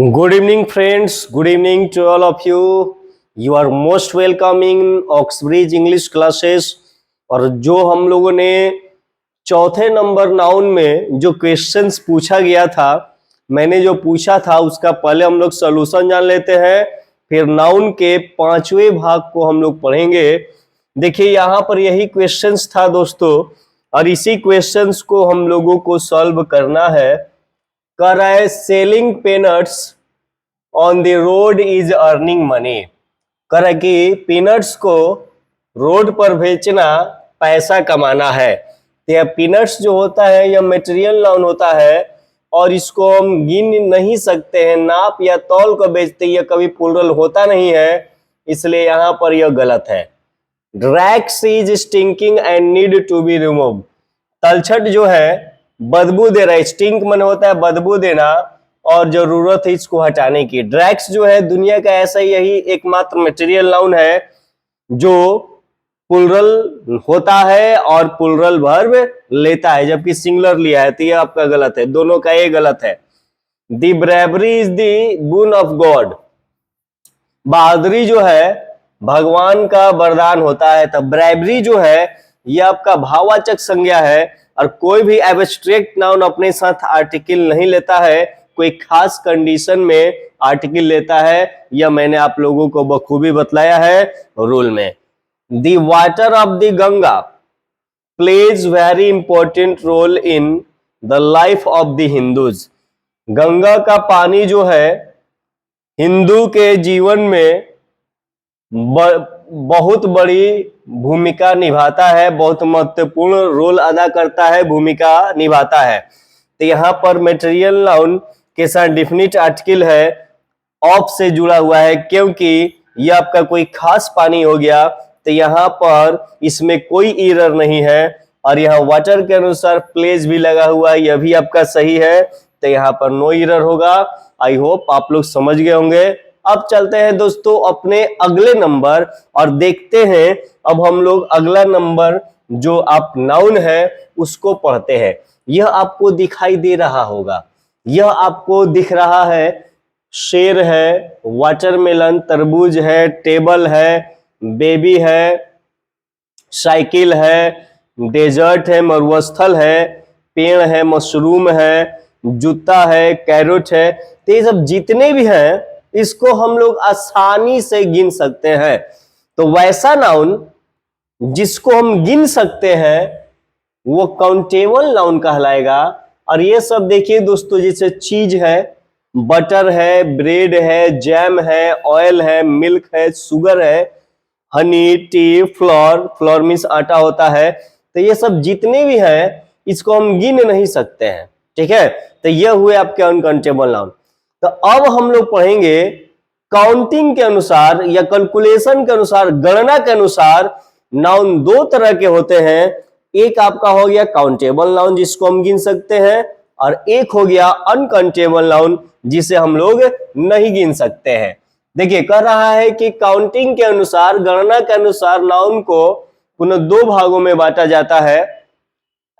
Good evening, friends. Good evening to all of you. You are most welcome in Oxbridge English classes. और जो हम लोगों ने चौथे नंबर नाउन में जो क्वेश्चंस पूछा गया था, मैंने जो पूछा था उसका पहले हम लोग सॉल्यूशन जान लेते हैं, फिर नाउन के पांचवें भाग को हम लोग पढ़ेंगे। देखिए यहाँ पर यही क्वेश्चंस था दोस्तों, और इसी क्वेश्चंस को हम लोगों को सॉल्व करना है। कर रहा है selling peanuts on the road is earning money. कर रहा है कि पीनट्स को रोड पर बेचना पैसा कमाना है। तो यह पीनट्स जो होता है यह मटेरियल नाउन होता है और इसको हम गिन नहीं सकते हैं, नाप या तौल को बेचते, यह कभी प्लूरल होता नहीं है, इसलिए यहाँ पर यह गलत है। Dregs is stinking and need to be remove. तलछट जो है बदबू दे रहा है, स्टिंक मन होता है बदबू देना, और जरूरत है इसको हटाने की। ड्रैक्स जो है दुनिया का ऐसा यही एकमात्र मटेरियल नाउन है जो प्लूरल होता है और प्लूरल वर्ब लेता है, जबकि सिंगुलर लिया है, तो ये आपका गलत है, दोनों का ये गलत है। The bravery is the boon of God. बहादुरी जो है भगवान का वरदान होता है। तो ब्रेवरी जो है यह आपका भाववाचक संज्ञा है, और कोई भी एब्स्ट्रैक्ट नाउन अपने साथ आर्टिकल नहीं लेता है, कोई खास कंडीशन में आर्टिकल लेता है। यह मैंने आप लोगों को बखूबी बतलाया है रूल में। The water of the Ganga plays very important role in the life of the Hindus. Ganga का पानी जो है हिंदू के जीवन में बहुत बड़ी भूमिका निभाता है, बहुत महत्वपूर्ण रोल अदा करता है, भूमिका निभाता है। तो यहाँ पर मटेरियल नाउन के साथ डिफिनिट आर्टिकल है, ऑफ से जुड़ा हुआ है, क्योंकि यह आपका कोई खास पानी हो गया, तो यहाँ पर इसमें कोई एरर नहीं है। और यहाँ वाटर के अनुसार प्लेस भी लगा हुआ है, यह भी आपका सही है, तो यहाँ पर नो एरर होगा। आई होप आप लोग समझ गए होंगे। अब चलते हैं दोस्तों अपने अगले नंबर और देखते हैं अब हम लोग अगला नंबर जो आप नाउन है उसको पढ़ते हैं। यह आपको दिखाई दे रहा होगा, यह आपको दिख रहा है, शेर है, वाटरमेलन तरबूज है, टेबल है, बेबी है, साइकिल है, डेजर्ट है, मरुस्थल है, पेड़ है, मशरूम है, जूता है, कैरेट है। तो ये सब जितने भी हैं इसको हम लोग आसानी से गिन सकते हैं। तो वैसा नाउन जिसको हम गिन सकते हैं वो काउंटेबल नाउन कहलाएगा। और ये सब देखिए दोस्तों, जैसे चीज है, बटर है, ब्रेड है, जैम है, ऑयल है, मिल्क है, शुगर है, Honey, T, floor, floor means आटा होता है। तो ये सब जितने भी हैं इसको हम गिन नहीं सकते हैं, ठीक है। तो ये हुए आपके अनकाउंटेबल नाउन। तो अब हम लोग पढ़ेंगे काउंटिंग के अनुसार या कैलकुलेशन के अनुसार, गणना के अनुसार नाउन दो तरह के होते हैं। एक आपका हो गया काउंटेबल नाउन जिसको हम गिन सकते हैं, और एक हो गया अनकाउंटेबल नाउन जिसे हम लोग नहीं गिन सकते हैं। देखिए कह रहा है कि काउंटिंग के अनुसार, गणना के अनुसार नाउन को पुनः दो भागों में बांटा जाता है।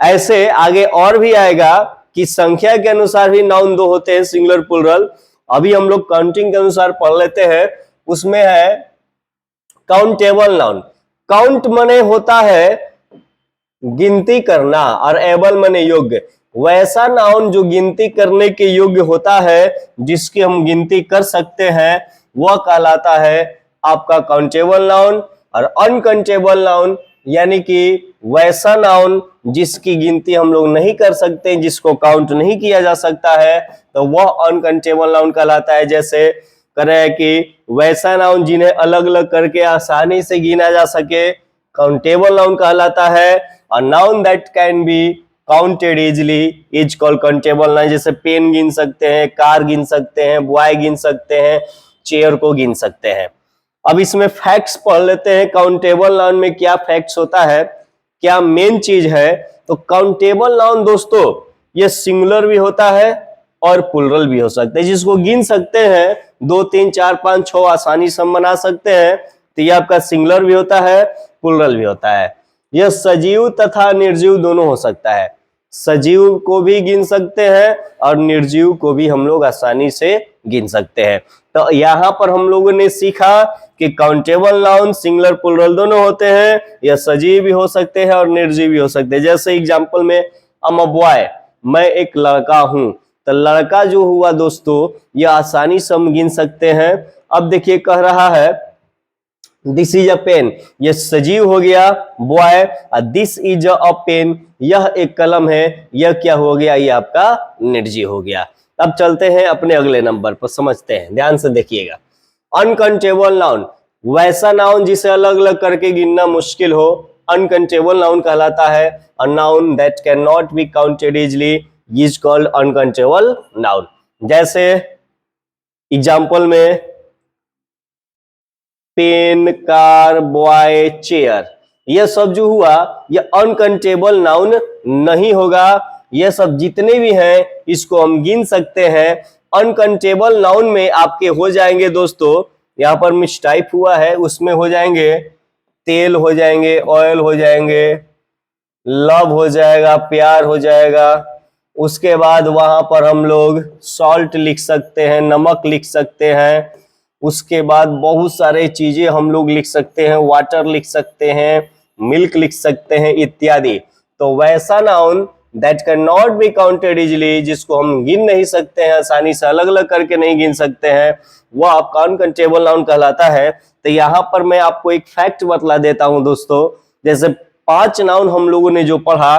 ऐसे आगे और भी आएगा कि संख्या के अनुसार भी नाउन दो होते हैं, सिंगुलर प्लूरल। अभी हम लोग काउंटिंग के अनुसार पढ़ लेते हैं। उसमें है काउंटेबल नाउन। काउंट मने होता है गिनती करना, और एबल मने योग्य। वैसा नाउन जो गिनती करने के योग्य होता है, जिसकी हम गिनती कर सकते हैं, वह कहलाता है आपका काउंटेबल नाउन। और अनकाउंटेबल नाउन यानी कि वैसा नाउन जिसकी गिनती हम लोग नहीं कर सकते, जिसको काउंट नहीं किया जा सकता है, तो वह अनकाउंटेबल नाउन कहलाता है। जैसे करें कि वैसा नाउन जिन्हें अलग अलग करके आसानी से गिना जा सके, काउंटेबल नाउन कहलाता है। और noun that can be counted easily is called countable noun. जैसे पेन गिन सकते हैं, कार गिन सकते हैं, बॉय गिन सकते हैं, चेयर को गिन सकते हैं। अब इसमें फैक्ट्स पढ़ लेते हैं। काउंटेबल नाउन में क्या फैक्ट्स होता है, क्या मेन चीज है। तो काउंटेबल नाउन दोस्तों ये सिंगुलर भी होता है और प्लूरल भी हो सकता है। जिसको गिन सकते हैं, 2 3 4 5 6 आसानी से हम बना सकते हैं। तो ये आपका सिंगुलर भी होता है, प्लूरल भी होता है। यह सजीव तथा निर्जीव दोनों हो सकता है। सजीव को भी गिन सकते हैं और निर्जीव को भी हम लोग आसानी से गिन सकते हैं। तो यहाँ पर हम लोगों ने सीखा कि काउंटेबल नाउन सिंगुलर प्लूरल दोनों होते हैं, या सजीव भी हो सकते हैं और निर्जीव भी हो सकते हैं। जैसे एग्जांपल में I'm a boy, मैं एक लड़का हूं, तो लड़का जो हुआ दोस्तों यह आसानी से हम गिन सकते हैं। अब देखिए कह रहा है दिस इज अ पेन, यह सजीव हो गया boy, this is a pen यह एक कलम है, यह क्या हो गया, यह आपका निर्जीव हो गया। अब चलते हैं अपने अगले नंबर पर, समझते हैं, ध्यान से देखिएगा। अनकाउंटेबल नाउन, वैसा नाउन जिसे अलग अलग करके गिनना मुश्किल हो, अनकाउंटेबल नाउन कहलाता है। A noun that can not be counted easily is called uncountable noun. जैसे एग्जांपल में पेन, कार, बॉय, चेयर, यह सब जो हुआ यह अनकाउंटेबल नाउन नहीं होगा। यह सब जितने भी हैं इसको हम गिन सकते हैं। अनकाउंटेबल नाउन में आपके हो जाएंगे दोस्तों, यहाँ पर मिसटाइप हुआ है, उसमें हो जाएंगे तेल हो जाएंगे, ऑयल हो जाएंगे, लव हो जाएगा, प्यार हो जाएगा। उसके बाद वहां पर हम लोग सॉल्ट लिख सकते हैं, नमक लिख सकते हैं। उसके बाद बहुत सारे चीजें हम लोग लिख सकते हैं, वाटर लिख सकते हैं, मिल्क लिख सकते हैं इत्यादि। तो वैसा noun that can not be counted easily, जिसको हम गिन नहीं सकते हैं, आसानी से अलग अलग करके नहीं गिन सकते हैं, वह आपका अनकाउंटेबल नाउन कहलाता है। तो यहाँ पर मैं आपको एक फैक्ट बतला देता हूं दोस्तों। जैसे 5 नाउन हम लोगों ने जो पढ़ा,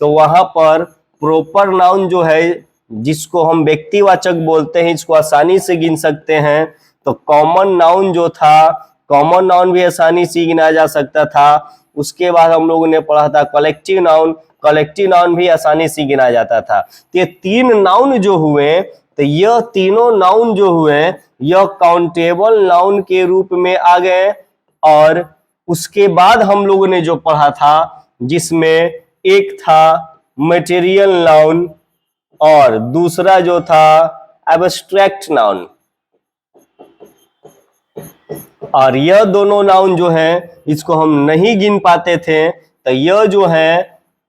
तो वहां पर प्रॉपर नाउन जो है जिसको हम व्यक्तिवाचक बोलते हैं, इसको आसानी से गिन सकते हैं। तो कॉमन नाउन जो था, कॉमन नाउन भी आसानी से गिना जा सकता था। उसके बाद हम लोगों ने पढ़ा था कलेक्टिव नाउन, कलेक्टिव नाउन भी आसानी से गिना जाता था। तो ये 3 नाउन जो हुए, तो यह तीनों नाउन जो हुए यह काउंटेबल नाउन के रूप में आ गए। और उसके बाद हम लोगों ने जो पढ़ा था जिसमें एक था मटेरियल नाउन और दूसरा जो था एब्स्ट्रैक्ट नाउन, और यह दोनों नाउन जो है इसको हम नहीं गिन पाते थे, तो यह जो है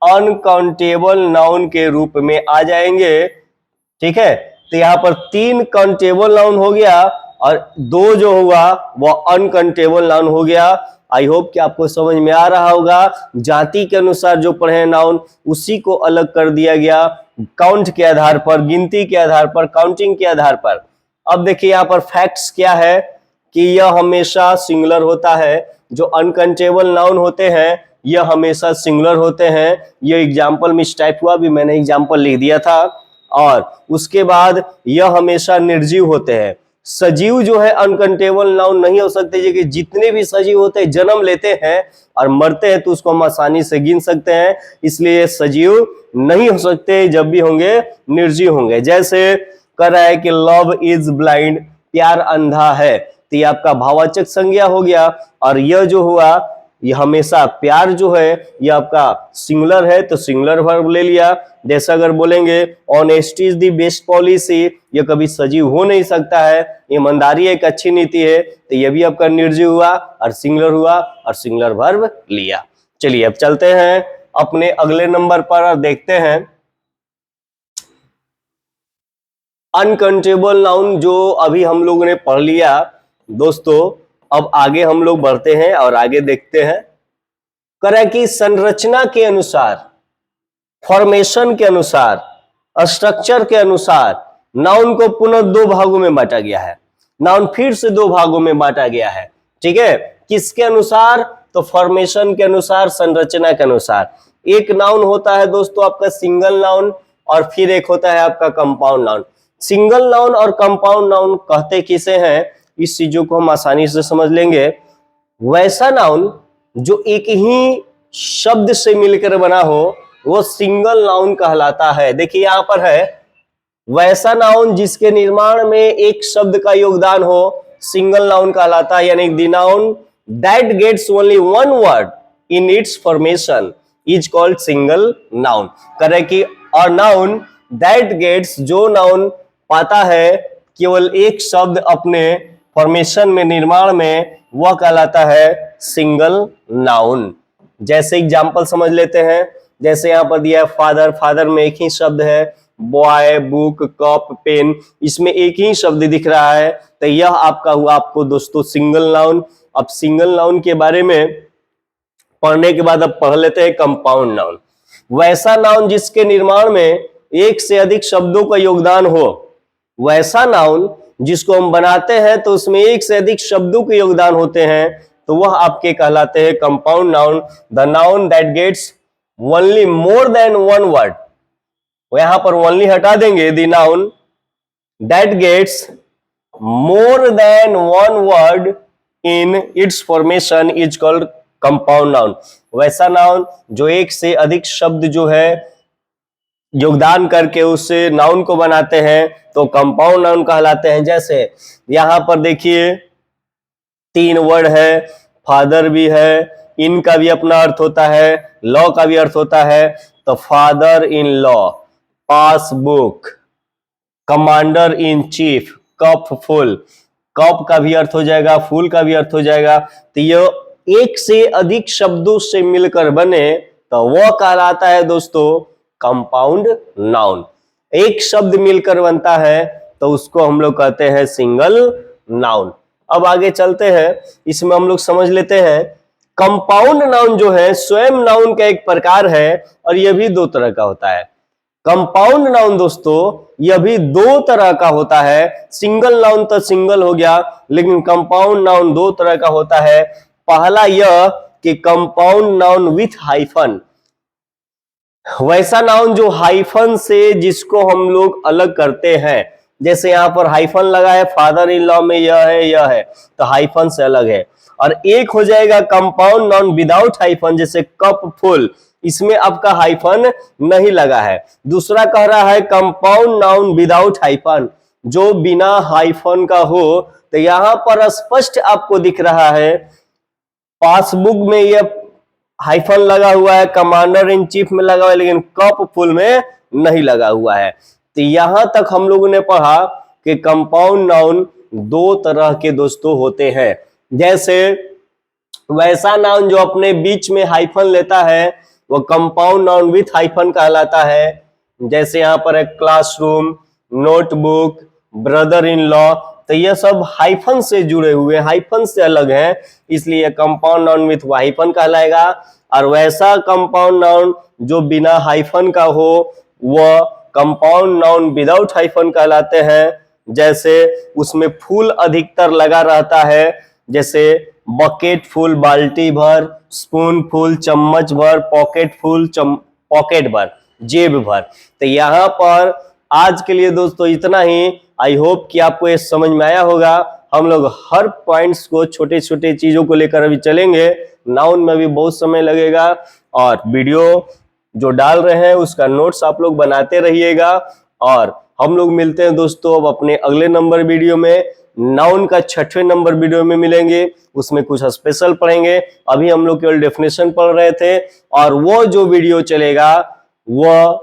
अनकाउंटेबल नाउन के रूप में आ जाएंगे। ठीक है, तो यहाँ पर 3 काउंटेबल नाउन हो गया और 2 जो हुआ वह अनकाउंटेबल नाउन हो गया। आई होप कि आपको समझ में आ रहा होगा। जाति के अनुसार जो पढ़े नाउन उसी को अलग कर दिया गया, काउंट के आधार पर, गिनती के आधार पर, काउंटिंग के आधार पर। अब देखिए यहाँ पर फैक्ट्स क्या है कि यह हमेशा सिंगुलर होता है। जो अनकाउंटेबल नाउन होते हैं यह हमेशा सिंगुलर होते हैं। यह एग्जाम्पल मिसटाइप हुआ, भी मैंने एग्जाम्पल लिख दिया था। और उसके बाद यह हमेशा निर्जीव होते हैं। सजीव जो है अनकाउंटेबल नाउन नहीं हो सकते, क्योंकि जितने भी सजीव होते हैं जन्म लेते हैं और मरते हैं, तो उसको हम आसानी से गिन सकते हैं, इसलिए सजीव नहीं हो सकते, जब भी होंगे निर्जीव होंगे। जैसे कह रहा है कि लव इज ब्लाइंड, प्यार अंधा है, तो ये आपका भाववाचक संज्ञा हो गया। और यह जो हुआ ये हमेशा प्यार जो है ये आपका सिंगुलर है, तो सिंगुलर वर्ब ले लिया। जैसा अगर बोलेंगे honesty is the best policy, ये कभी सजीव हो नहीं सकता है, ईमानदारी एक अच्छी नीति है, तो ये भी आपका निर्जीव हुआ और सिंगुलर हुआ और सिंगुलर वर्ब लिया। चलिए अब चलते हैं अपने अगले नंबर पर और देखते हैं अनकाउंटेबल नाउन जो अभी हम लोगों ने पढ़ लिया दोस्तों। अब आगे हम लोग बढ़ते हैं और आगे देखते हैं। करें कि संरचना के अनुसार, फॉर्मेशन के अनुसार, स्ट्रक्चर के अनुसार नाउन को पुनः 2 भागों में बांटा गया है। नाउन फिर से 2 भागों में बांटा गया है। ठीक है, किसके अनुसार? तो फॉर्मेशन के अनुसार, संरचना के अनुसार। एक नाउन होता है दोस्तों आपका सिंगल नाउन और फिर एक होता है आपका कंपाउंड नाउन। सिंगल नाउन और कंपाउंड नाउन कहते किसे हैं, इस चीजों को हम आसानी से समझ लेंगे। वैसा नाउन जो एक ही शब्द से मिलकर बना हो वो सिंगल नाउन कहलाता है। देखिए यहां पर है वैसा नाउन जिसके निर्माण में एक शब्द का योगदान हो, सिंगल नाउन कहलाता है। यानी the noun that gets only 1 word in its formation is called single noun. करे कि और नाउन दैट गेट्स, जो नाउन पाता है केवल एक शब्द अपने फॉर्मेशन में, निर्माण में, वह कहलाता है सिंगल नाउन। जैसे एग्जांपल समझ लेते हैं। जैसे यहाँ पर दिया है फादर, फादर में एक ही शब्द है, बॉय, बुक, कप, पेन, इसमें एक ही शब्द दिख रहा है, तो यह आपका हुआ आपको दोस्तों सिंगल नाउन। अब सिंगल नाउन के बारे में पढ़ने के बाद अब पढ़ लेते हैं कंपाउंड नाउन। वैसा नाउन जिसके निर्माण में एक से अधिक शब्दों का योगदान हो, वैसा नाउन जिसको हम बनाते हैं तो उसमें एक से अधिक शब्दों के योगदान होते हैं, तो वह आपके कहलाते हैं compound noun. The noun that gets only more than one word, यहां पर ओनली हटा देंगे, the noun that gets more than one word in its formation is called compound noun. वैसा नाउन जो एक से अधिक शब्द जो है योगदान करके उस नाउन को बनाते हैं तो कंपाउंड नाउन कहलाते हैं। जैसे यहां पर देखिए 3 वर्ड है, फादर भी है, इन का भी अपना अर्थ होता है, लॉ का भी अर्थ होता है, तो father in law, passbook, commander in chief, cup full, cup का भी अर्थ हो जाएगा, फूल का भी अर्थ हो जाएगा। तो यह एक से अधिक शब्दों से मिलकर बने तो वह कहलाता है दोस्तों कंपाउंड नाउन। एक शब्द मिलकर बनता है तो उसको हम लोग कहते हैं सिंगल नाउन। अब आगे चलते हैं, इसमें हम लोग समझ लेते हैं कंपाउंड नाउन जो है स्वयं नाउन का एक प्रकार है और यह भी 2 तरह का होता है। कंपाउंड नाउन दोस्तों यह भी 2 तरह का होता है। सिंगल नाउन तो सिंगल हो गया, लेकिन कंपाउंड नाउन 2 तरह का होता है। पहला यह कि कंपाउंड नाउन विथ हाइफन, वैसा नाउन जो हाइफन से जिसको हम लोग अलग करते हैं। जैसे यहां पर हाइफन लगा है, फादर इन लॉ में यह है तो हाइफन से अलग है। और एक हो जाएगा कंपाउंड नाउन विदाउट हाइफन, जैसे कप फुल, इसमें आपका हाइफन नहीं लगा है। दूसरा कह रहा है कंपाउंड नाउन विदाउट हाइफन, जो बिना हाइफन का हो, तो यहां पर स्पष्ट आपको दिख रहा है पासबुक में यह हाइफन लगा हुआ है, कमांडर इन चीफ में लगा हुआ है, लेकिन कप फुल में नहीं लगा हुआ है। तो यहां तक हम लोगों ने पढ़ा कि कंपाउंड नाउन 2 तरह के दोस्तों होते हैं। जैसे वैसा नाउन जो अपने बीच में हाइफन लेता है वो कंपाउंड नाउन विथ हाइफन कहलाता है। जैसे यहां पर है classroom, notebook, brother in law, तो ये सब हाइफन से जुड़े हुए, हाइफन से अलग हैं, इसलिए कंपाउंड नाउन विथ हाइफन कहलाएगा। और वैसा कंपाउंड नाउन जो बिना हाइफन का हो वह कंपाउंड नाउन विदाउट हाइफन कहलाते हैं। जैसे उसमें फूल अधिकतर लगा रहता है, जैसे बकेट फुल बाल्टी भर, स्पून फुल चम्मच भर, पॉकेट फुल पॉकेट भर, जेब भर। तो यहाँ पर आज के लिए दोस्तों इतना ही। आई होप कि आपको ये समझ में आया होगा। हम लोग हर पॉइंट्स को, छोटे छोटे चीजों को लेकर अभी चलेंगे। नाउन में भी बहुत समय लगेगा और वीडियो जो डाल रहे हैं उसका नोट्स आप लोग बनाते रहिएगा। और हम लोग मिलते हैं दोस्तों अब अपने अगले नंबर वीडियो में। नाउन का 6वें नंबर वीडियो में मिलेंगे, उसमें कुछ स्पेशल पढ़ेंगे। अभी हम लोग केवल डेफिनेशन पढ़ रहे थे और वो जो वीडियो चलेगा वह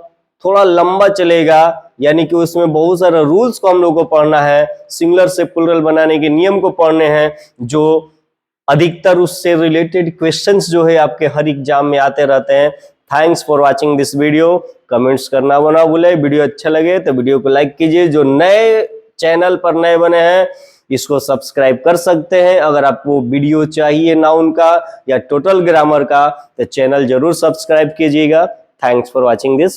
थोड़ा लंबा चलेगा, यानी कि उसमें बहुत सारे रूल्स को हम लोग को पढ़ना है, सिंगुलर से प्लूरल बनाने के नियम को पढ़ने हैं, जो अधिकतर उससे रिलेटेड क्वेश्चंस जो है आपके हर एग्जाम में आते रहते हैं। Thanks for watching this video. Comments करना ना भूले। वीडियो अच्छा लगे तो वीडियो को लाइक कीजिए। जो नए चैनल पर नए बने हैं इसको सब्सक्राइब कर सकते हैं। अगर आपको वीडियो चाहिए नाउन का या टोटल ग्रामर का तो चैनल जरूर सब्सक्राइब कीजिएगा। Thanks for watching this.